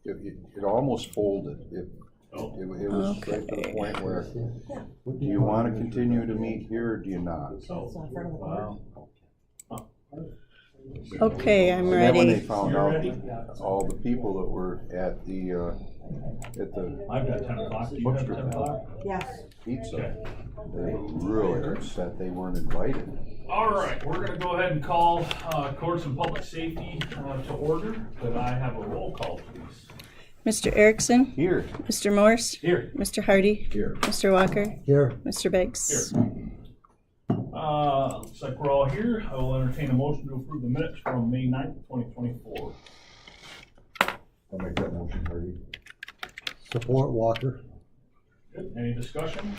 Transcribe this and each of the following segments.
it almost folded. It was right to the point where, do you want to continue to meet here or do you not? Wow. Okay, I'm And then when they ready. found out all the people that were at the I've got 10 o'clock. Do you have 10 o'clock? Yes. pizza, they were really upset they weren't invited. All right, we're gonna go ahead and call Courts and Public Safety to order. Could I have a roll call, please? Mr. Erickson, Here. Mr. Morse, Here. Mr. Hardy, Here. Mr. Walker, Here. Mr. Beggs. Here. Looks like we're all here. I will entertain a motion to approve the minutes from May 9th, 2024. I'll make that motion, Hardy. Support Walker. Good. Any discussion?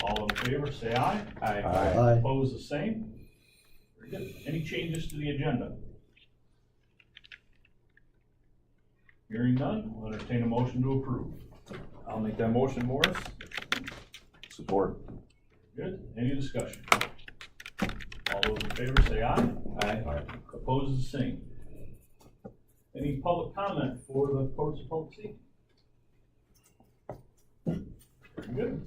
All in favor, say aye. Aye. Aye. Opposed, the same. Very good. Any changes to the agenda? Hearing none, we'll entertain a motion to approve. I'll make that motion, Morris. Support. Good. Any discussion? All those in favor say aye. Aye. Opposed, the same. Any public comment for the Courts of Public Safety? Very good.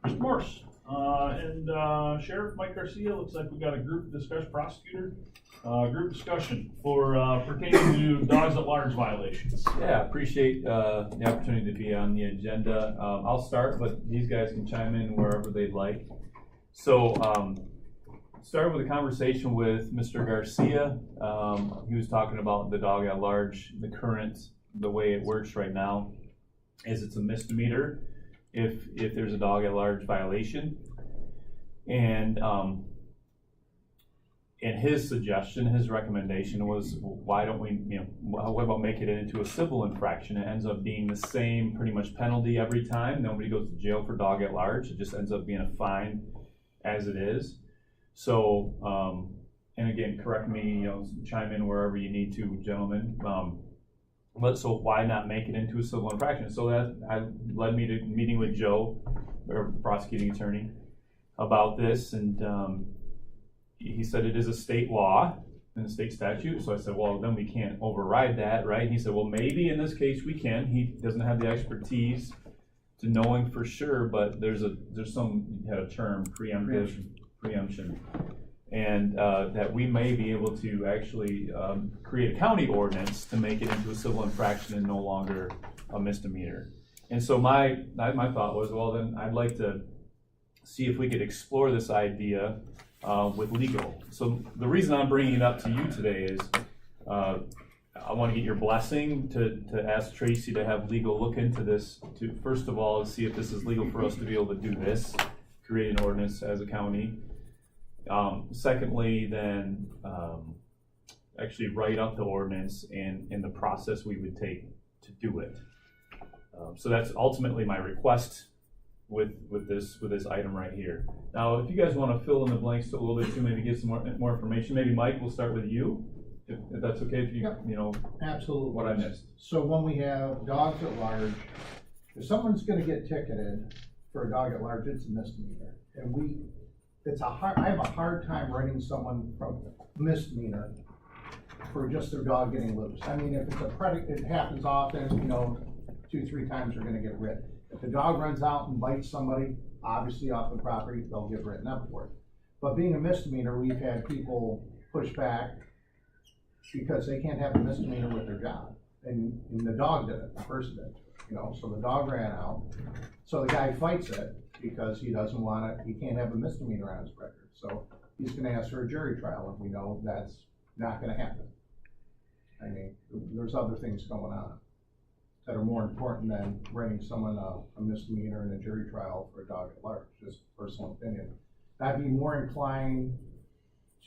Mr. Morse, and Sheriff Mike Garcia, looks like we got a group discussion, prosecutor, group discussion for pertaining to dogs at large violations. Yeah, appreciate the opportunity to be on the agenda. I'll start, but these guys can chime in wherever they'd like. So, started with a conversation with Mr. Garcia. He was talking about the dog at large. The way it works right now is it's a misdemeanor if there's a dog at large violation. And his suggestion, his recommendation was, why don't we, what about make it into a civil infraction? It ends up being the same pretty much penalty every time. Nobody goes to jail for dog at large. It just ends up being a fine as it is. So, and again, correct me, chime in wherever you need to, gentlemen. So why not make it into a civil infraction? So that led me to meeting with Joe, our prosecuting attorney, about this, and he said it is a state law and a state statute. So I said, well, then we can't override that, right? He said, well, maybe in this case we can. He doesn't have the expertise to knowing for sure, but there's some, you had a term, preemption. And that we may be able to actually create a county ordinance to make it into a civil infraction and no longer a misdemeanor. And so my thought was, well, then I'd like to see if we could explore this idea with legal. So the reason I'm bringing it up to you today is I want to get your blessing to ask Tracy to have legal look into this, to first of all see if this is legal for us to be able to do this, create an ordinance as a county. Secondly, then actually write up the ordinance and the process we would take to do it. So that's ultimately my request with this item right here. Now, if you guys want to fill in the blanks a little bit too, maybe give some more information. Maybe Mike, we'll start with you, if that's okay. If you, Yep. Absolutely. what I missed. So when we have dogs at large, if someone's gonna get ticketed for a dog at large, it's a misdemeanor. And I have a hard time writing someone from misdemeanor for just their dog getting loose. I mean, if it's a predicate, it happens often, 2-3 times they're gonna get writ. If the dog runs out and bites somebody, obviously off the property, they'll get written up for it. But being a misdemeanor, we've had people push back because they can't have a misdemeanor with their job. And the dog did it, the person did, so the dog ran out. So the guy fights it because he doesn't want it, he can't have a misdemeanor on his record. So he's gonna ask for a jury trial, and we know that's not gonna happen. I mean, there's other things going on that are more important than writing someone a misdemeanor in a jury trial for a dog at large, just personal opinion. I'd be more inclined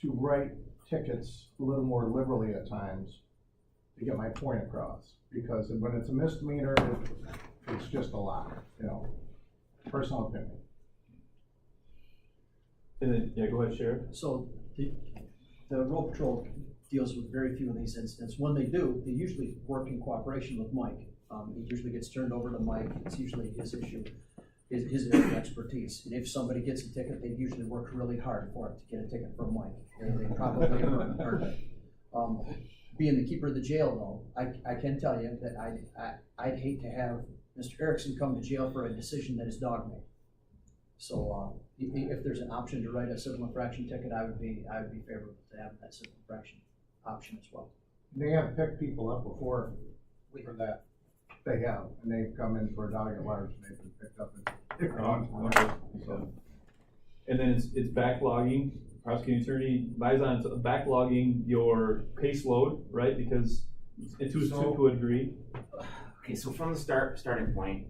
to write tickets a little more liberally at times to get my point across, because when it's a misdemeanor, it's just a lot, personal opinion. And then, yeah, go ahead, Sheriff. So the road patrol deals with very few of these incidents. When they do, they usually work in cooperation with Mike. It usually gets turned over to Mike. It's usually his issue, his area of expertise. And if somebody gets a ticket, they usually work really hard for it to get a ticket from Mike. They probably earned it. being the keeper of the jail though, I can tell you that I'd hate to have Mr. Erickson come to jail for a decision that his dog made. So, if there's an option to write a civil infraction ticket, I would be favorable to have that civil infraction option as well. They have picked people up before for that. They have, and they've come in for a dog at large, and they've been picked up and So, and then it's backlogging, prosecuting attorney advise on backlogging your caseload, right? Because to a degree. Okay, so from the starting point,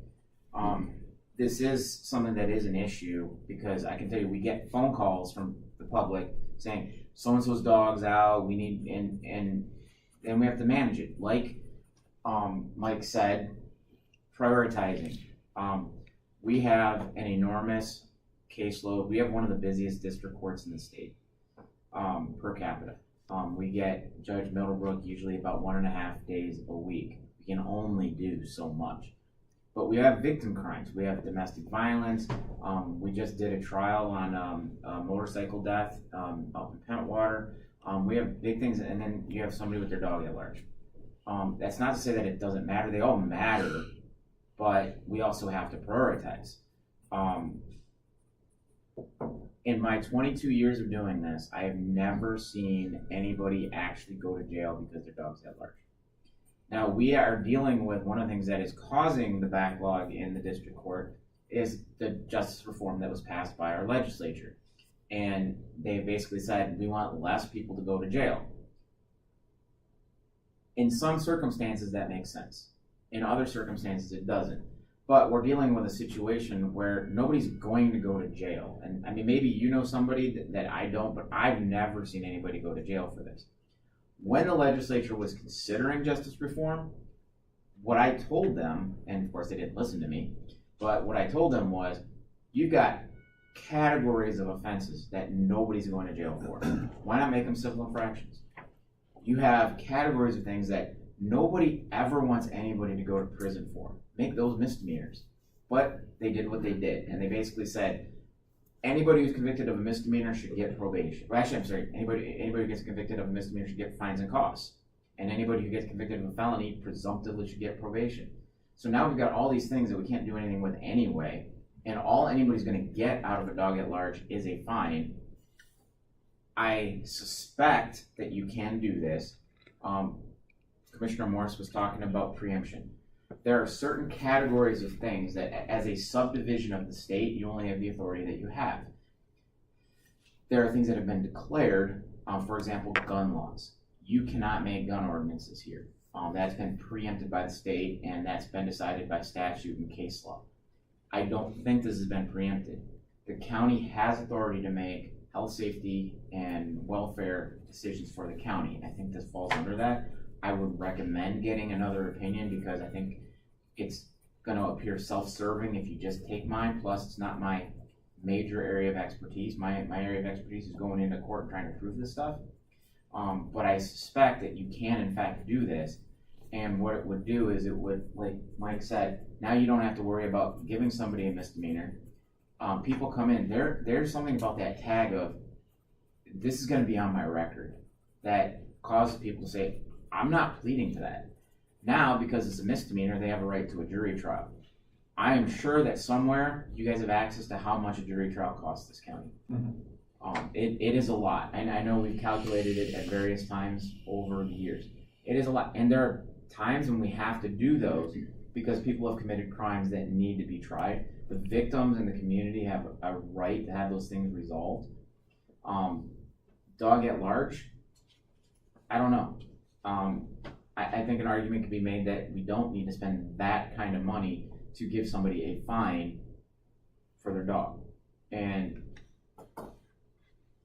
this is something that is an issue, because I can tell you, we get phone calls from the public saying, so-and-so's dog's out, we need, and then we have to manage it. Like, Mike said, prioritizing. We have an enormous caseload. We have one of the busiest district courts in the state, per capita. We get Judge Middlebrook usually about 1.5 days a week. We can only do so much. But we have victim crimes. We have domestic violence. We just did a trial on a motorcycle death up in Pentwater. We have big things, and then you have somebody with their dog at large. That's not to say that it doesn't matter. They all matter, but we also have to prioritize. In my 22 years of doing this, I have never seen anybody actually go to jail because their dog's at large. Now, we are dealing with one of the things that is causing the backlog in the district court is the justice reform that was passed by our legislature. And they basically said, we want less people to go to jail. In some circumstances, that makes sense. In other circumstances, it doesn't. But we're dealing with a situation where nobody's going to go to jail. And I mean, maybe you know somebody that I don't, but I've never seen anybody go to jail for this. When the legislature was considering justice reform, what I told them, and of course they didn't listen to me, but what I told them was, you've got categories of offenses that nobody's going to jail for. Why not make them civil infractions? You have categories of things that nobody ever wants anybody to go to prison for. Make those misdemeanors. But they did what they did, and they basically said, anybody who's convicted of a misdemeanor should get probation. Well, actually, I'm sorry, anybody who gets convicted of a misdemeanor should get fines and costs. And anybody who gets convicted of a felony presumptively should get probation. So now we've got all these things that we can't do anything with anyway, and all anybody's gonna get out of a dog at large is a fine. I suspect that you can do this. Commissioner Morris was talking about preemption. There are certain categories of things that as a subdivision of the state, you only have the authority that you have. There are things that have been declared, for example, gun laws. You cannot make gun ordinances here. That's been preempted by the state, and that's been decided by statute and case law. I don't think this has been preempted. The county has authority to make health, safety, and welfare decisions for the county. I think this falls under that. I would recommend getting another opinion, because I think it's going to appear self-serving if you just take mine. Plus, it's not my major area of expertise. My area of expertise is going into court and trying to prove this stuff. But I suspect that you can, in fact, do this. And what it would do is it would, like Mike said, now you don't have to worry about giving somebody a misdemeanor. People come in, there's something about that tag of, this is going to be on my record, that causes people to say, I'm not pleading to that. Now, because it's a misdemeanor, they have a right to a jury trial. I am sure that somewhere you guys have access to how much a jury trial costs this county. Mm-hmm. It is a lot, and I know we've calculated it at various times over the years. It is a lot, and there are times when we have to do those because people have committed crimes that need to be tried. The victims and the community have a right to have those things resolved. Dog at large, I don't know. I think an argument could be made that we don't need to spend that kind of money to give somebody a fine for their dog. And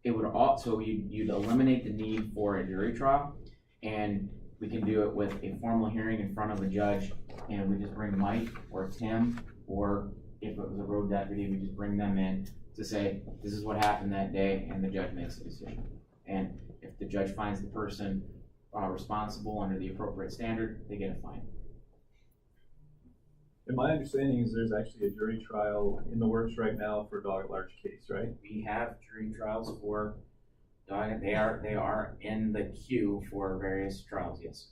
it would also, you'd eliminate the need for a jury trial, and we can do it with a formal hearing in front of a judge, and we just bring Mike or Tim, or if it was a road deputy, we just bring them in to say, this is what happened that day, and the judge makes a decision. And if the judge finds the person responsible under the appropriate standard, they get a fine. And my understanding is there's actually a jury trial in the works right now for a dog at large case, right? We have jury trials for They are in the queue for various trials, yes.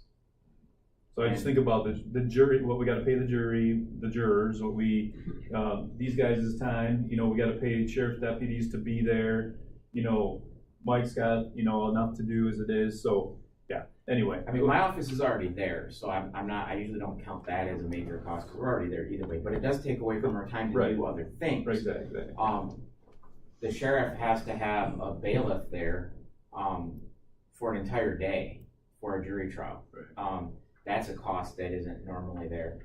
So I just think about the jury, what we gotta pay the jury, the jurors, what we, these guys' time, you know, we gotta pay sheriff's deputies to be there. You know, Mike's got, you know, enough to do as it is, so, yeah, anyway. I mean, my office is already there, so I usually don't count that as a major cost, because we're already there either way, but it does take away from our time to Right. do other things. Right, exactly. The sheriff has to have a bailiff there, for an entire day for a jury trial. Right. That's a cost that isn't normally there.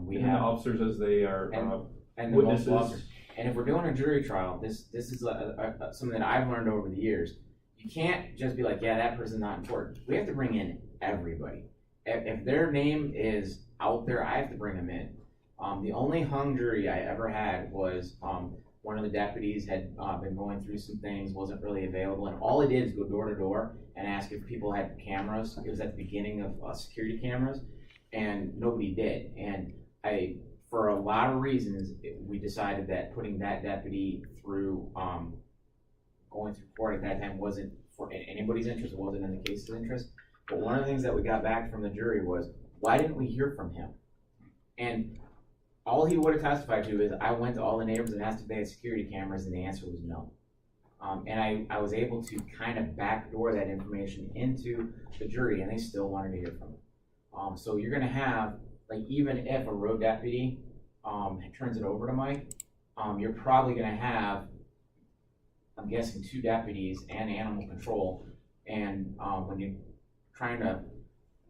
We And the have, officers as they are, and the multiple witnesses. officers. And if we're doing a jury trial, this is something that I've learned over the years. You can't just be like, yeah, that person's not important. We have to bring in everybody. If their name is out there, I have to bring them in. The only hung jury I ever had was, one of the deputies had been going through some things, wasn't really available, and all he did is go door to door and ask if people had cameras. It was at the beginning of security cameras, and nobody did. And for a lot of reasons, we decided that putting that deputy through, going through court at that time wasn't for anybody's interest, it wasn't in the case's interest. But one of the things that we got back from the jury was, why didn't we hear from him? And all he would have testified to is, I went to all the neighbors and asked if they had security cameras, and the answer was no. And I was able to kind of backdoor that information into the jury, and they still wanted to hear from him. So you're gonna have, like, even if a road deputy turns it over to Mike, you're probably gonna have, I'm guessing, 2 deputies and animal control. And when you're trying to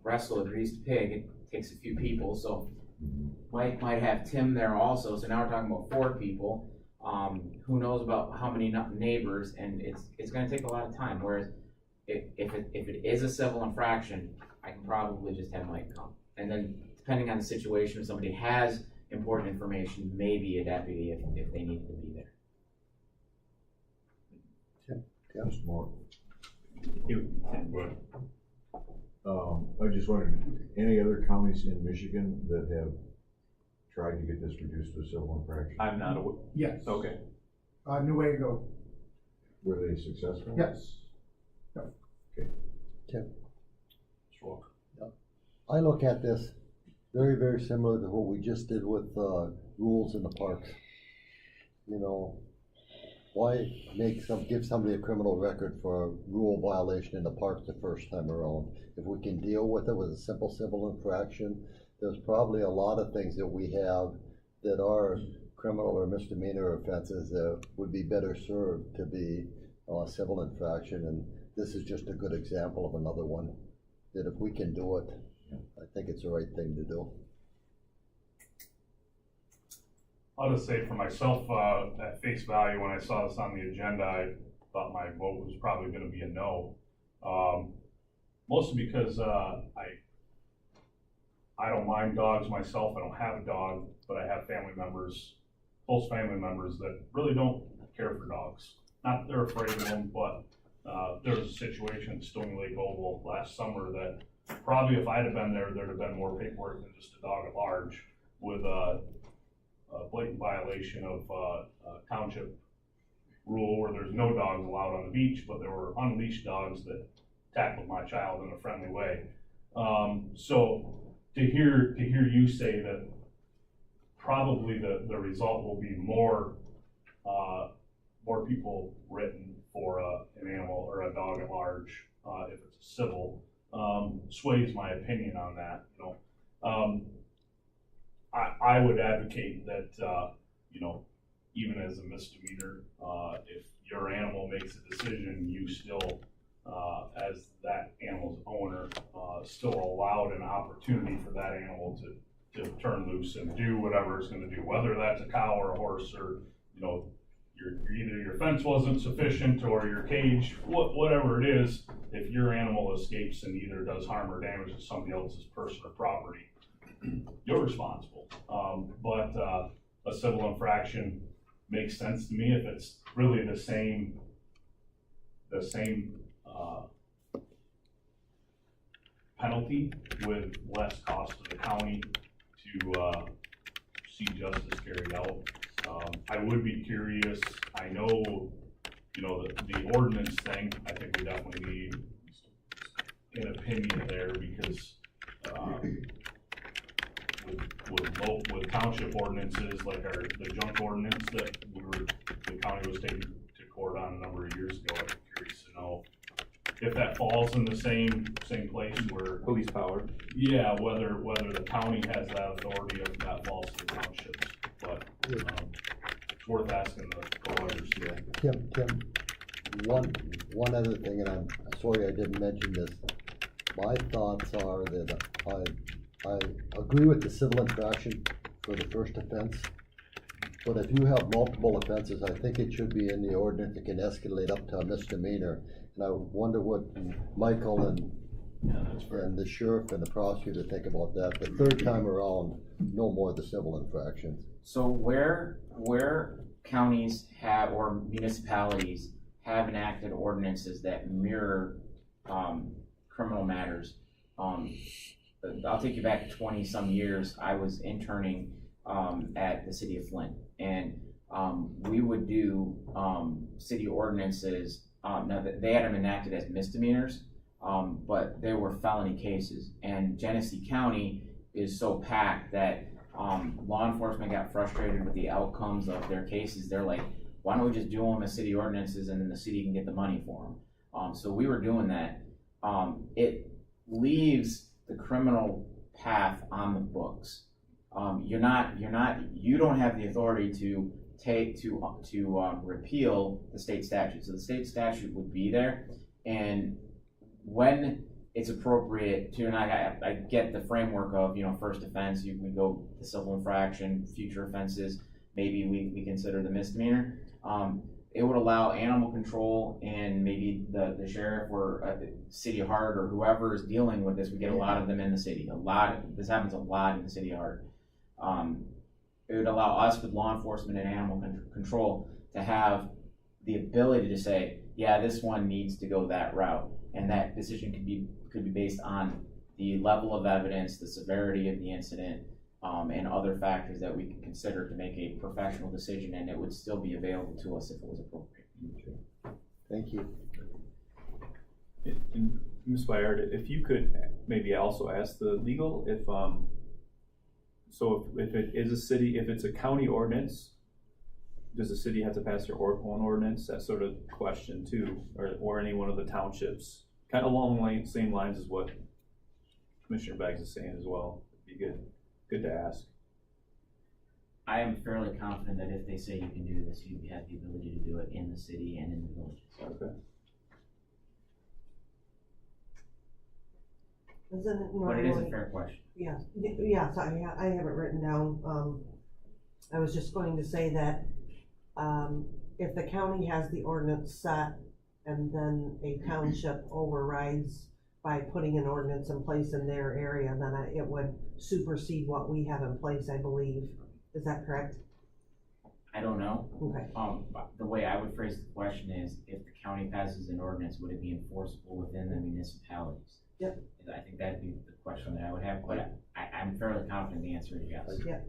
wrestle a greased pig, it takes a few people. So Mike might have Tim there also, so now we're talking about 4 people. Who knows about how many neighbors, and it's gonna take a lot of time, whereas if it is a civil infraction, I can probably just have Mike come. And then, depending on the situation, if somebody has important information, maybe a deputy if they need to be there. Mr. Moore. I just wondered, any other counties in Michigan that have tried to get this reduced to a civil infraction? I'm not aware. Yes. Okay. Newaygo, Were they successful? yes. I look at this very, very similar to what we just did with, rules in the parks. You know, why give somebody a criminal record for a rule violation in the park the first time around? If we can deal with it with a simple civil infraction, there's probably a lot of things that we have that are criminal or misdemeanor offenses that would be better served to be a civil infraction, and this is just a good example of another one, that if we can do it, I think it's the right thing to do. I'll just say for myself, at face value, when I saw this on the agenda, I thought my vote was probably gonna be a no. Mostly because, I don't mind dogs myself, I don't have a dog, but I have family members, close family members that really don't care for dogs. Not that they're afraid of them, but, there was a situation at Stony Lake Oval last summer that probably if I'd have been there, there'd have been more paperwork than just a dog at large, with a blatant violation of township rule where there's no dogs allowed on the beach, but there were unleashed dogs that tackled my child in a friendly way. So to hear you say that probably the result will be more people written for an animal or a dog at large if it's civil, sways my opinion on that. You know, I would advocate that, you know, even as a misdemeanor, if your animal makes a decision, you still, as that animal's owner, still allowed an opportunity for that animal to turn loose and do whatever it's gonna do, whether that's a cow or a horse, or, you know, either your fence wasn't sufficient or your cage, whatever it is. If your animal escapes and either does harm or damage to somebody else's person or property, you're responsible. But a civil infraction makes sense to me if it's really the same penalty with less cost to the county to see justice carried out. I would be curious. I know the ordinance thing, I think we definitely need an opinion there because, with township ordinances, like the junk ordinance that the county was taking to court on a number of years ago, I'm curious to know if that falls in the same place where, Police power. yeah, whether the county has that authority or if that falls to the townships, but, it's worth asking the lawyers. Tim, one other thing, and I'm sorry I didn't mention this. My thoughts are that I agree with the civil infraction for the first offense, but if you have multiple offenses, I think it should be in the ordinance. It can escalate up to a misdemeanor. And I wonder what Michael and the sheriff and the prosecutor think about that. The third time around, no more of the civil infractions. So where counties have, or municipalities have enacted ordinances that mirror, criminal matters, I'll take you back 20-some years. I was interning at the city of Flint, and we would do city ordinances. Now, they had them enacted as misdemeanors, but they were felony cases. And Genesee County is so packed that law enforcement got frustrated with the outcomes of their cases. They're like, why don't we just do them as city ordinances and then the city can get the money for them? So we were doing that. It leaves the criminal path on the books. You don't have the authority to repeal the state statute. So the state statute would be there, and when it's appropriate to, and I get the framework of, first offense, we go the civil infraction, future offenses, maybe we consider the misdemeanor. It would allow animal control and maybe the sheriff or City of Hart or whoever is dealing with this. We get a lot of them in the city. This happens a lot in the City of Hart. It would allow us with law enforcement and animal control to have the ability to say, yeah, this one needs to go that route. And that decision could be based on the level of evidence, the severity of the incident, and other factors that we can consider to make a professional decision, and it would still be available to us if it was appropriate. Thank you. And Ms. Byard, if you could maybe also ask the legal if if it's a county ordinance, does the city have to pass their own ordinance? That sort of question too, or any one of the townships, kind of along the same lines as what Commissioner Beggs is saying as well. It'd be good to ask. I am fairly confident that if they say you can do this, you have the ability to do it in the city and in the villages. Okay. Isn't it But it is a normally? fair question. Yeah, yes, I have it written down. I was just going to say that, if the county has the ordinance set and then a township overrides by putting an ordinance in place in their area, then it would supersede what we have in place, I believe. Is that correct? I don't know. Okay. The way I would phrase the question is, if the county passes an ordinance, would it be enforceable within the municipalities? Yep. I think that'd be the question that I would have, but I'm fairly confident the answer is yes. Yep.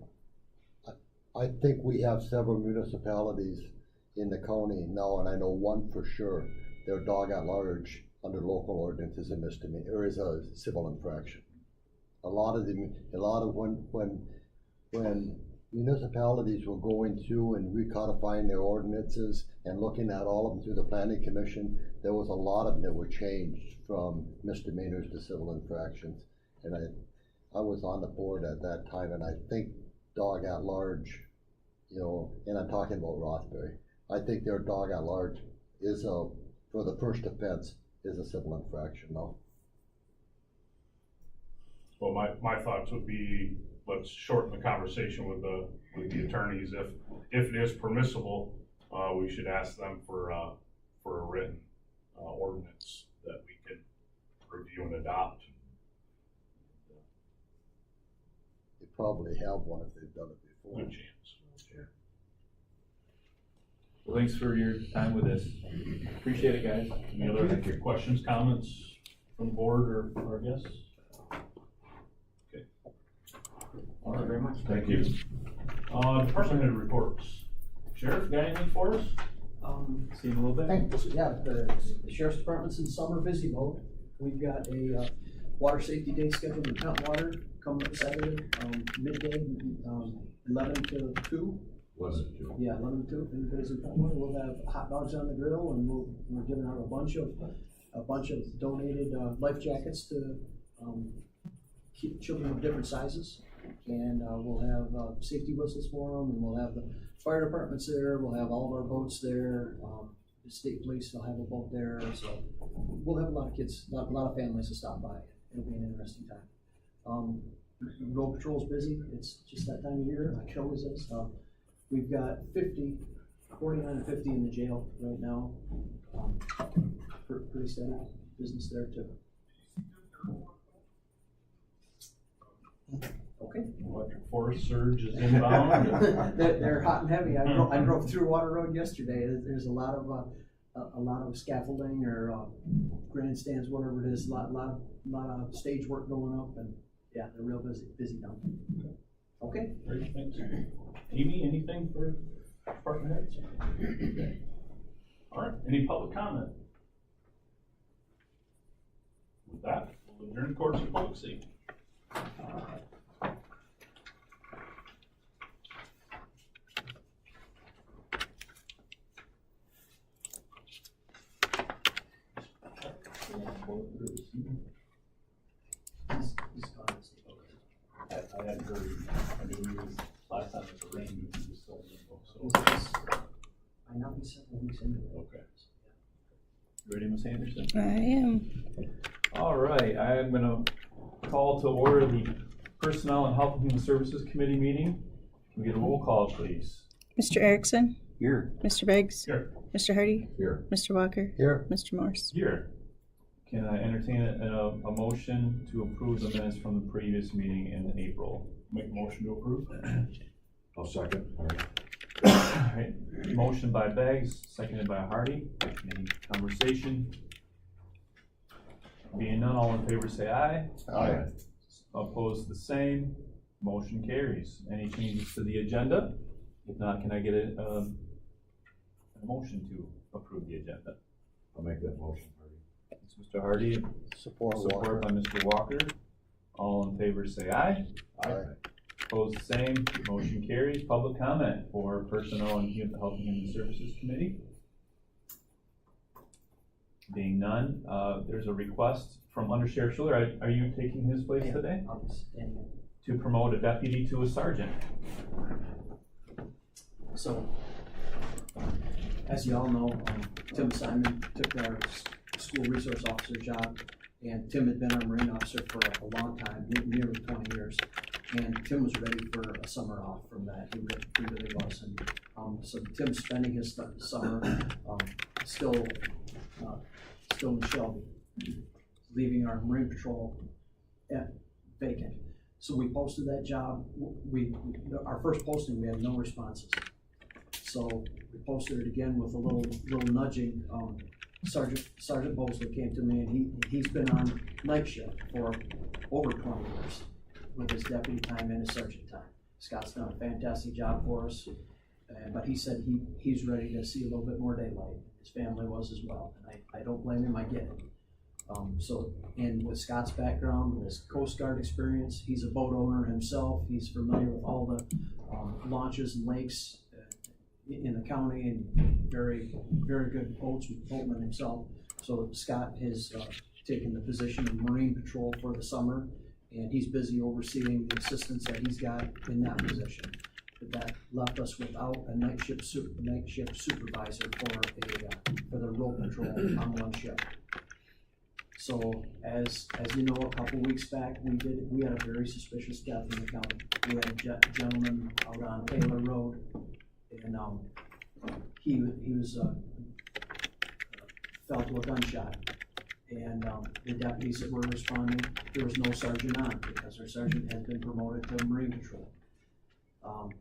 I think we have several municipalities in the county now, and I know one for sure. Their dog at large under local ordinance is a misdemeanor, or is a civil infraction. When municipalities were going through and recodifying their ordinances and looking at all of them through the planning commission, there was a lot of them that were changed from misdemeanors to civil infractions. And I was on the board at that time, and I think dog at large, and I'm talking about Rothbury, I think their dog at large for the first offense, is a civil infraction now. Well, my thoughts would be, let's shorten the conversation with the attorneys. If it is permissible, we should ask them for a written ordinance that we can review and adopt. They probably have one if they've done it before. Good chance. Well, thanks for your time with us. Appreciate it, guys. Any other questions, comments from the board or our guests? Okay. Thank you very much. Thank you. Department head reports. Sheriff, got anything for us? See him a little bit? Yeah, the sheriff's department's in summer busy mode. We've got a water safety day scheduled in Pentwater coming up Saturday, midday, 11 to 2. Yeah, 11 to 2. If anybody's in Pentwater, we'll have hot dogs on the grill, and we're giving out a bunch of donated life jackets to children of different sizes. And we'll have safety whistles for them, and we'll have the fire departments there. We'll have all of our boats there. The state police will have a boat there, so we'll have a lot of kids, a lot of families to stop by. It'll be an interesting time. Road patrol's busy. It's just that time of year, like it always is. We've got 49 and 50 in the jail right now. Pretty steady business there too. Okay. Electric forest surge is inbound. They're hot and heavy. I drove through Water Road yesterday. There's a lot of scaffolding or grandstands, whatever it is. A lot of stage work going up, and yeah, they're real busy down there. Okay. Great, thanks. Amy, anything for department heads? All right. Any public comment? With that, we'll adjourn courts of public safety. I had heard, I knew he was, last time it was rain, he was still in limbo, so. I know he's several weeks into it. Okay. Ready, Ms. Anderson? I am. All right, I am gonna call to order the Personnel and Health and Human Services Committee meeting. Can we get a roll call, please? Mr. Erickson? Here. Mr. Beggs? Here. Mr. Hardy? Here. Mr. Walker? Here. Mr. Morse? Here. Can I entertain a motion to approve the minutes from the previous meeting in April? Make a motion to approve. I'll second. All right, motion by Beggs, seconded by Hardy. Any conversation? Being none, all in favor say aye. Aye. Opposed, the same. Motion carries. Any changes to the agenda? If not, can I get a motion to approve the agenda? I'll make that motion, Hardy. It's Mr. Hardy, Support Walker. support by Mr. Walker. All in favor say aye. Aye. Opposed, the same. Motion carries. Public comment for Personnel and Health and Human Services Committee. Being none, there's a request from Under Sheriff Schuler. Are you taking his place today? I'll be standing. To promote a deputy to a sergeant. So, as you all know, Tim Simon took our school resource officer job, and Tim had been our Marine officer for a long time, nearly 20 years. And Tim was ready for a summer off from that. He really was. And so Tim's spending his summer still in Shelby, leaving our Marine Patrol vacant. So we posted that job. Our first posting, we had no responses. So we posted it again with a little nudging. Sergeant Bosley came to me, and he's been on night shift for over 20 years with his deputy time and his sergeant time. Scott's done a fantastic job for us, but he said he's ready to see a little bit more daylight. His family was as well, and I don't blame him. I get it. And with Scott's background, with his Coast Guard experience, he's a boat owner himself. He's familiar with all the launches and lakes in the county, and very, very good boatman himself. So Scott has taken the position of Marine Patrol for the summer, and he's busy overseeing the assistants that he's got in that position. But that left us without a night shift supervisor for the road patrol on one ship. So as you know, a couple weeks back, we had a very suspicious death in the county. We had a gentleman out on Taylor Road, and he was fell to a gunshot. And the deputies that were responding, there was no sergeant on because our sergeant had been promoted to Marine Patrol.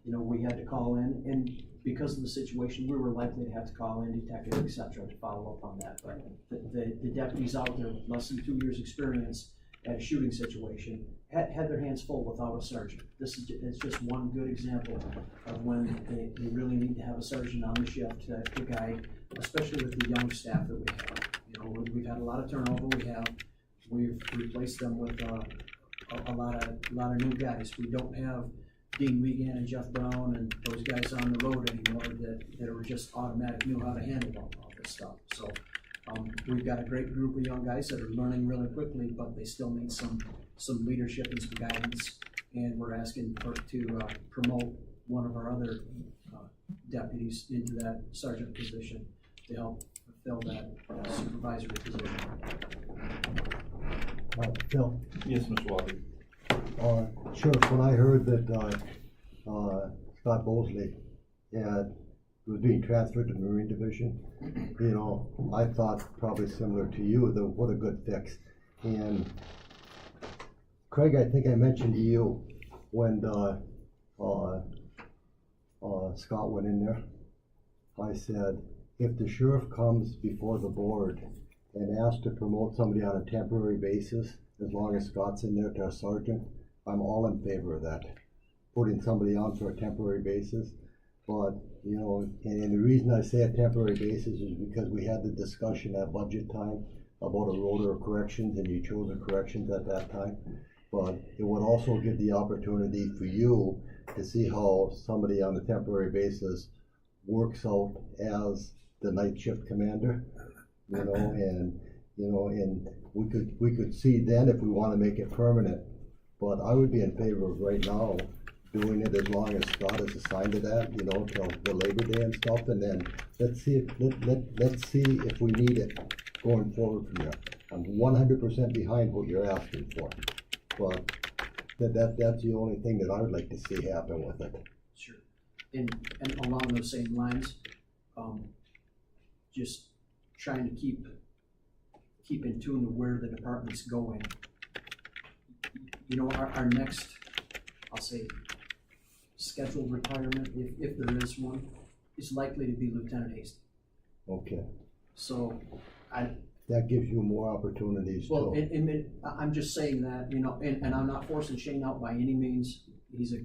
We had to call in, and because of the situation, we were likely to have to call in detectives, et cetera, to follow up on that. But the deputies out there with less than 2 years experience at a shooting situation, had their hands full without a sergeant. This is, it's just one good example of when they really need to have a sergeant on the shift to guide, especially with the young staff that we have. You know, we've had a lot of turnover. We've replaced them with a lot of new guys. We don't have Dean Wiegand and Jeff Brown and those guys on the road anymore that are just automatic, knew how to handle all this stuff. So we've got a great group of young guys that are learning really quickly, but they still need some leadership and some guidance. And we're asking to promote one of our other deputies into that sergeant position to help fill that supervisory position. Phil, Yes, Mr. Walker. Sheriff, when I heard that, Scott Bosley was being transferred to the Marine Division, you know, I thought probably similar to you, that what a good fix. And Craig, I think I mentioned to you when, Scott went in there, I said, if the sheriff comes before the board and asks to promote somebody on a temporary basis, as long as Scott's in there to a sergeant, I'm all in favor of that, putting somebody on for a temporary basis. But, you know, and the reason I say a temporary basis is because we had the discussion at budget time about a rota of corrections, and you chose the corrections at that time. But it would also give the opportunity for you to see how somebody on a temporary basis works out as the night shift commander, you know, and we could see then if we want to make it permanent. But I would be in favor of right now doing it as long as Scott is assigned to that, you know, till the Labor Day and stuff, and then let's see if we need it going forward from there. I'm 100% behind what you're asking for, but that's the only thing that I would like to see happen with it. Sure. And along those same lines, just trying to keep in tune to where the department's going. You know, our next, I'll say, scheduled retirement, if there is one, is likely to be Lieutenant Hasty. Okay. So that gives you more opportunities. Well, too. I'm just saying that, you know, and I'm not forcing Shane out by any means. He's a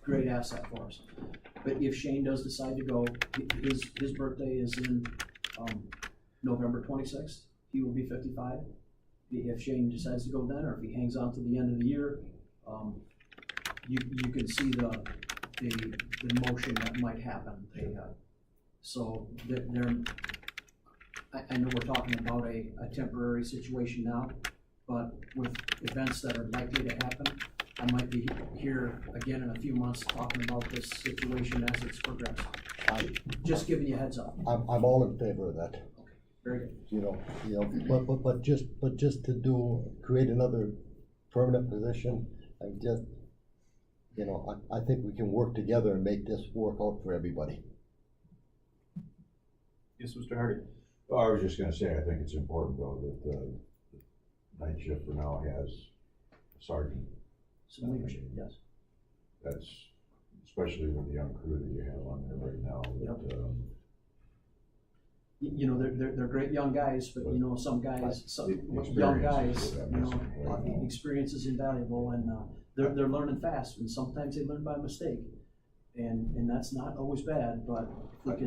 great asset for us. But if Shane does decide to go, his birthday is in November 26th. He will be 55. If Shane decides to go then, or if he hangs on to the end of the year, you can see the motion that might happen. So I know we're talking about a temporary situation now, but with events that are likely to happen, I might be here again in a few months talking about this situation as it's progressed. Just giving you a heads up. I'm all in favor of that. Very good. You know, but just to create another permanent position, I think we can work together and make this work out for everybody. Yes, Mr. Hardy. Well, I was just gonna say, I think it's important though that the night shift for now has a sergeant. Some leadership, yes. That's especially with the young crew that you have on there right now. That, you know, they're great young guys, but you know, some guys, some the young guys, experience you know, is what I'm missing. experience is invaluable, and they're learning fast, and sometimes they learn by mistake, and that's not always bad. But if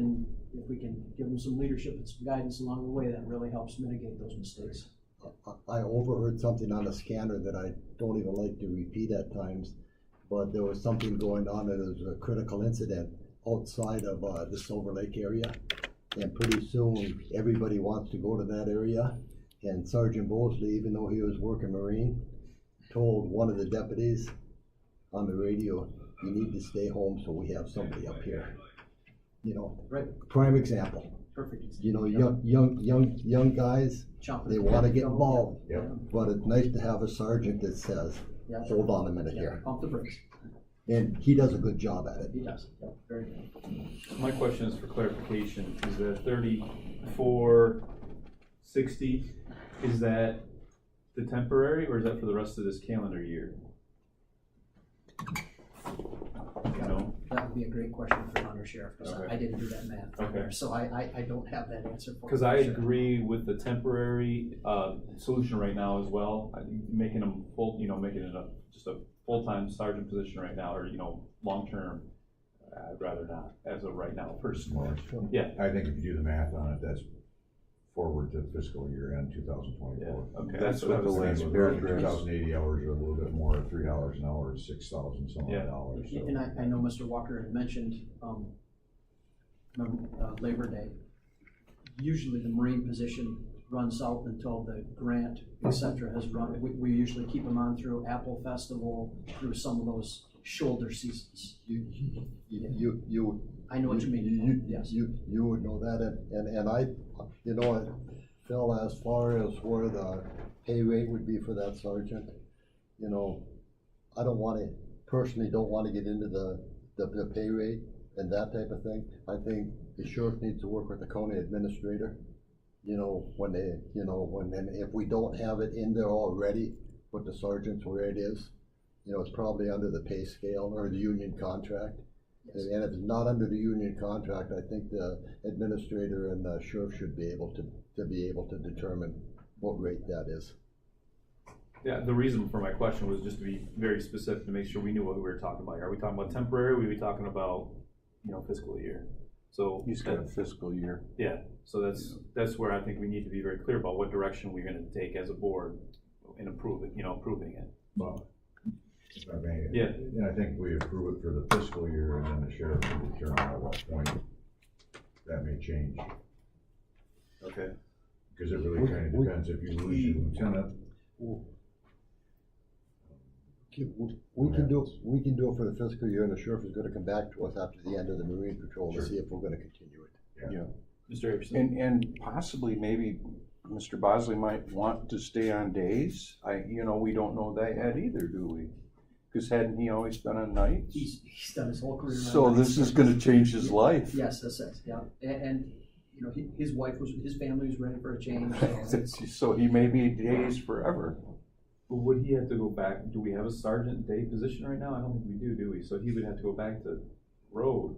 we can give them some leadership and some guidance along the way, that really helps mitigate those mistakes. I overheard something on a scanner that I don't even like to repeat at times, but there was something going on, and it was a critical incident outside of the Silver Lake area, and pretty soon everybody wants to go to that area, and Sergeant Bosley, even though he was working Marine, told one of the deputies on the radio, you need to stay home so we have somebody up here. You know, Right. Prime example. Perfect. You know, young guys, they want to get involved, Yep. but it's nice to have a sergeant that says, Yeah. hold on a minute here. Pump the brakes. And he does a good job at it. He does. Yep. Very good. My question is for clarification. Is that 3460, is that the temporary, or is that for the rest of this calendar year? You know? be a great question for Hunter Sheriff, because Okay. I didn't do that math. Okay. So I don't have that answer for you. Because I Sheriff. agree with the temporary, solution right now as well. I think making them full, making it just a full-time sergeant position right now, or, long-term, I'd rather not, as of right now, personally. Yeah. I think if you do the math on it, that's forward to fiscal year end 2024. Yeah, okay, That's that's what I what was the thinking. last paragraph. 2,080 hours or a little bit more, at $3 an hour is 6,000 some Yeah. odd dollars. So. And I know Mr. Walker had mentioned, Labor Day. Usually the Marine position runs out until the grant, et cetera, has run. We usually keep them on through Apple Festival, through some of those shoulder seasons. You I know what you mean. Yes. You would know that, and I, Phil, as far as where the pay rate would be for that sergeant, I personally don't wanna get into the pay rate and that type of thing. I think the sheriff needs to work with the county administrator, and if we don't have it in there already, put the sergeants where it is. It's probably under the pay scale or the union contract. And if it's not under the union contract, I think the administrator and the sheriff should be able to determine what rate that is. Yeah, the reason for my question was just to be very specific, to make sure we knew what we were talking about. Are we talking about temporary, or are we talking about, fiscal year? So. He's got a fiscal year. Yeah, so that's where I think we need to be very clear about what direction we're gonna take as a board in approving it. Well, if I may, Yeah. And I think we approve it for the fiscal year, and then the sheriff can determine at what point that may change. Okay. Because it really kind of depends. If you lose your lieutenant, We can do it for the fiscal year, and the sheriff is gonna come back to us after the end of the Marine Patrol to Sure. see if we're gonna continue it. Yeah. Mr. Anderson? And possibly maybe Mr. Bosley might want to stay on days. We don't know that yet either, do we? Because hadn't he always been on nights? He's done his whole career. on So nights. this is gonna change his life. Yes, that's it, yeah. And his family was ready for a change. So it's- So he may be days forever. But would he have to go back, do we have a sergeant day position right now? I don't think we do we? So he would have to go back to road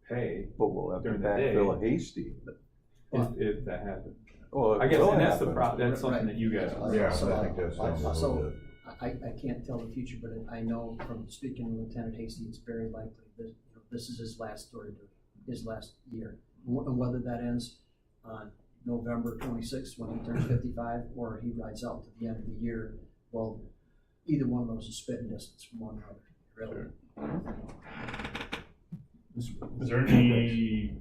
pay But we'll have to During the day. backfill Hasty. if that happened. Well, I guess, it will and that's the happen. problem, that's something Right. that you guys. yeah, So, I think that's down the road. so- I can't tell the future, but I know from speaking with Lieutenant Hasty, it's very likely that this is his last his last year. And whether that ends on November 26th when he turns 55, or he rides out to the end of the year, well, either one of those is spitting distance from one another, really. Is there any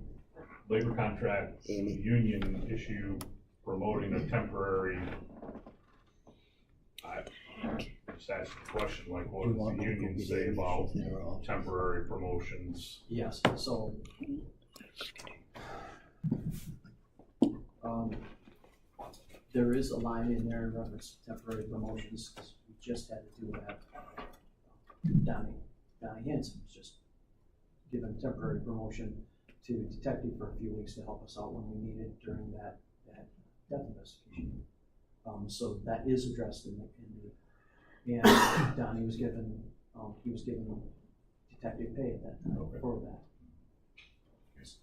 labor contract union issue promoting a temporary? I just asked a question, like, what does the union say about temporary promotions? Yes, so. There is a line in there in reference to temporary promotions, 'cause we just had to do that. Donnie Hanson was just given a temporary promotion to detective for a few weeks to help us out when we needed during that death investigation. So that is addressed in the, and Donnie was given, detective pay at that time for that.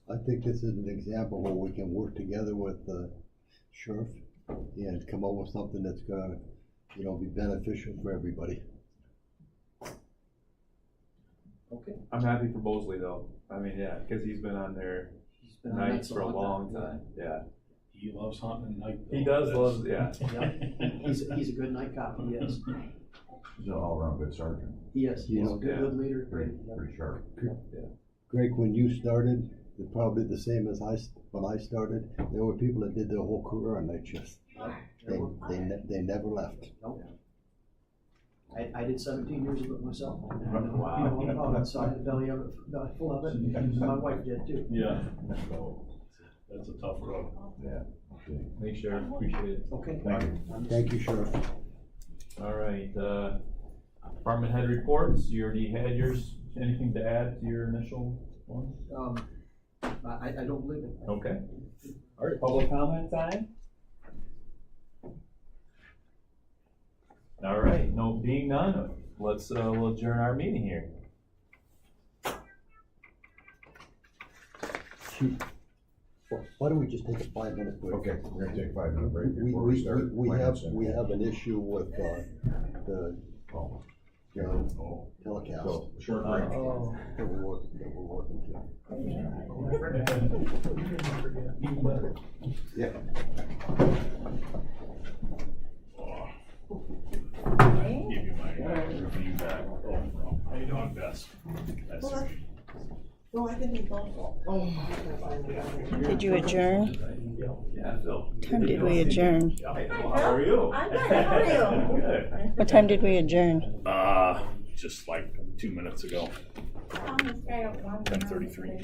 I think this is an example where we can work together with the sheriff and come up with something that's gonna, be beneficial for everybody. Okay. I'm happy for Bosley though. I mean, yeah, because he's been on there He's been on nights that for a long time. Yeah. He loves hunting at night. He does love, yeah. Yeah, he's a good night cop, he is. He's an all-around good sergeant, He is, he's a good leader, pretty, great. pretty sharp. Greg, when you started, it's probably the same as when I started, there were people that did their whole career on night shifts. They never left. Nope. I did 17 years of it myself. I know Wow. all about it, so I had the belly of it, full of it, and my wife did too. Yeah, so that's a tough road. Yeah. Okay. Thanks, Sheriff, appreciate it. Okay. Thank you. Thank you, Sheriff. All right, department head reports, you already had yours, anything to add to your initial one? I don't believe it. Okay. All right, public comment time? All right, no, being none, let's, we'll adjourn our meeting here. Chief, why don't we just take a 5-minute break? Okay, we're gonna take a 5-minute break We, before we we, start. we have, planning we have an issue with, the Oh, telecast so, short break. that we're working through. Yeah. Give you my review back. How you doing, Bess? No, I can take both. Oh. Did you adjourn? Yeah, Phil. What time did we adjourn? How are you? I'm good, how are you? Good. What time did we adjourn? Just like 2 minutes ago. 10:33.